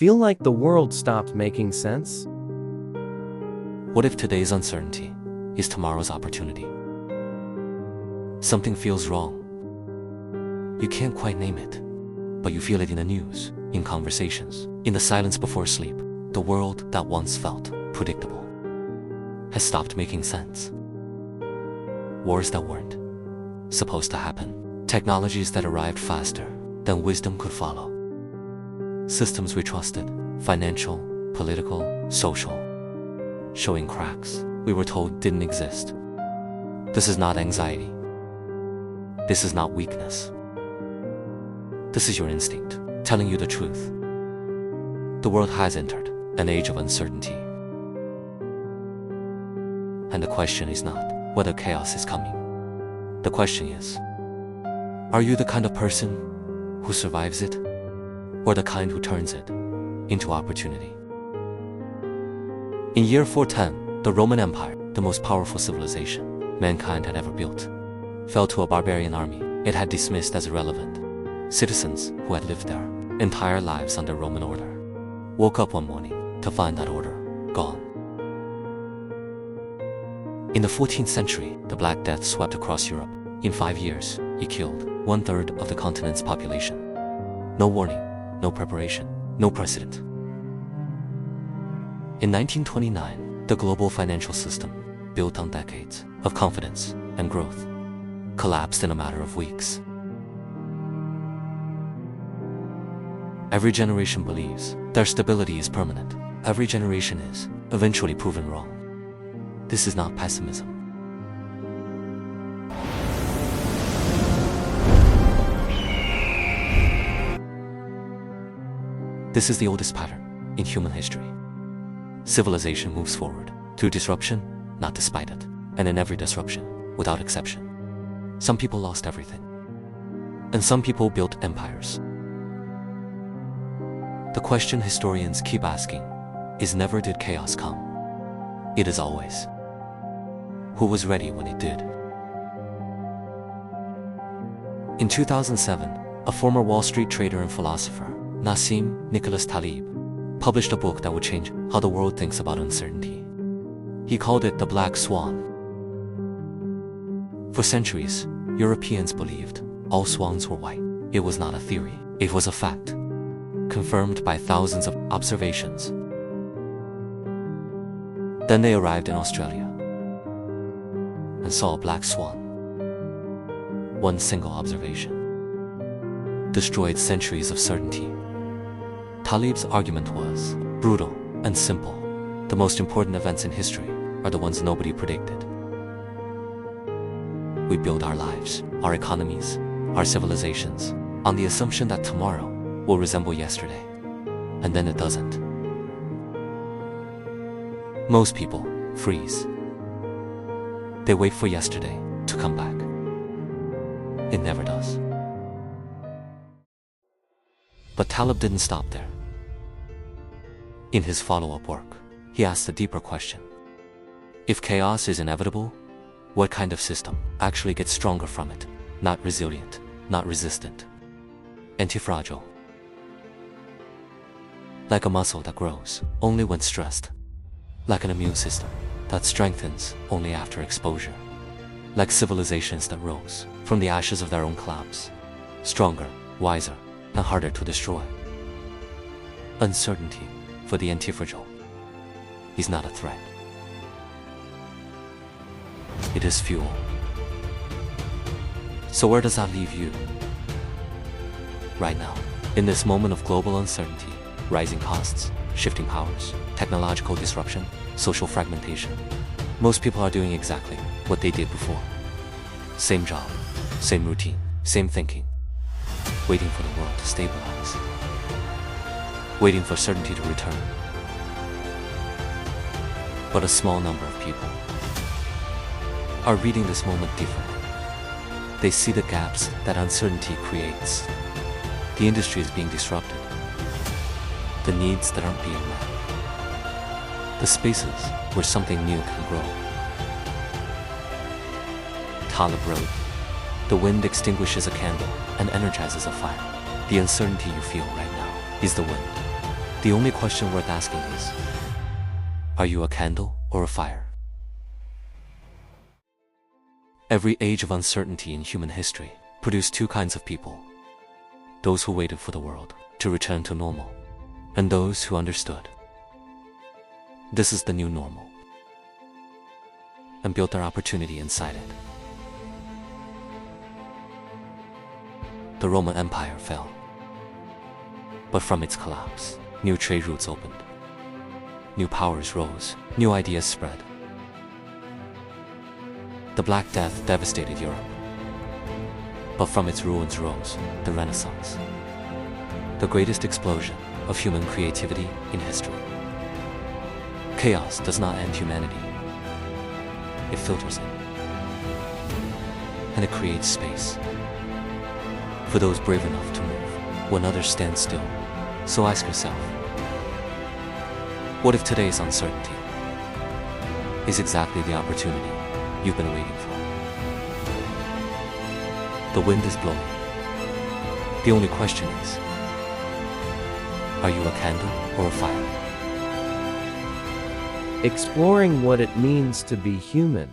Feel like the world stopped making sense? What if today's uncertainty is tomorrow's opportunity? Something feels wrong. You can't quite name it, but you feel it in the news, in conversations, in the silence before sleep. The world that once felt predictable has stopped making sense. Wars that weren't supposed to happen. Technologies that arrived faster than wisdom could follow. Systems we trusted, financial, political, social, showing cracks we were told didn't exist. This is not anxiety. This is not weakness. This is your instinct, telling you the truth. The world has entered an age of uncertainty. And the question is not whether chaos is coming. The question is, are you the kind of person who survives it, or the kind who turns it into opportunity? In year 410, the Roman Empire, the most powerful civilization mankind had ever built, fell to a barbarian army it had dismissed as irrelevant. Citizens who had lived their entire lives under Roman order woke up one morning to find that order gone. In the 14th century, the Black Death swept across Europe. In 5 years, it killed 1/3 of the continent's population. No warning, no preparation, no precedent. In 1929, the global financial system, built on decades of confidence and growth, collapsed in a matter of weeks. Every generation believes their stability is permanent. Every generation is eventually proven wrong. This is not pessimism. This is the oldest pattern in human history. Civilization moves forward through disruption, not despite it, and in every disruption, without exception. Some people lost everything, and some people built empires. The question historians keep asking is never did chaos come. It is always, who was ready when it did? In 2007, a former Wall Street trader and philosopher, Nassim Nicholas Taleb, published a book that would change how the world thinks about uncertainty. He called it The Black Swan. For centuries, Europeans believed all swans were white. It was not a theory, it was a fact, confirmed by thousands of observations. Then they arrived in Australia and saw a black swan. One single observation destroyed centuries of certainty. Taleb's argument was brutal and simple. The most important events in history are the ones nobody predicted. We build our lives, our economies, our civilizations on the assumption that tomorrow will resemble yesterday, and then it doesn't. Most people freeze. They wait for yesterday to come back. It never does. But Taleb didn't stop there. In his follow-up work, he asked a deeper question. If chaos is inevitable, what kind of system actually gets stronger from it? Not resilient, not resistant. Antifragile. Like a muscle that grows only when stressed. Like an immune system that strengthens only after exposure. Like civilizations that rose from the ashes of their own collapse. Stronger, wiser, and harder to destroy. Uncertainty, for the antifragile, is not a threat. It is fuel. So where does that leave you? Right now, in this moment of global uncertainty, rising costs, shifting powers, technological disruption, social fragmentation, most people are doing exactly what they did before. Same job, same routine, same thinking. Waiting for the world to stabilize. Waiting for certainty to return. But a small number of people are reading this moment differently. They see the gaps that uncertainty creates. The industry is being disrupted. The needs that aren't being met. The spaces where something new can grow. Taleb wrote, "The wind extinguishes a candle and energizes a fire. The uncertainty you feel right now is the wind. The only question worth asking is, are you a candle or a fire? Every age of uncertainty in human history produced two kinds of people: those who waited for the world to return to normal, and those who understood this is the new normal, and built their opportunity inside it. The Roman Empire fell, but from its collapse, new trade routes opened, new powers rose, new ideas spread. The Black Death devastated Europe, but from its ruins rose the Renaissance, the greatest explosion of human creativity in history. Chaos does not end humanity. It filters it, and it creates space for those brave enough to move when others stand still. So ask yourself, what if today's uncertainty is exactly the opportunity you've been waiting for? The wind is blowing. The only question is, are you a candle or a fire? Exploring what it means to be human.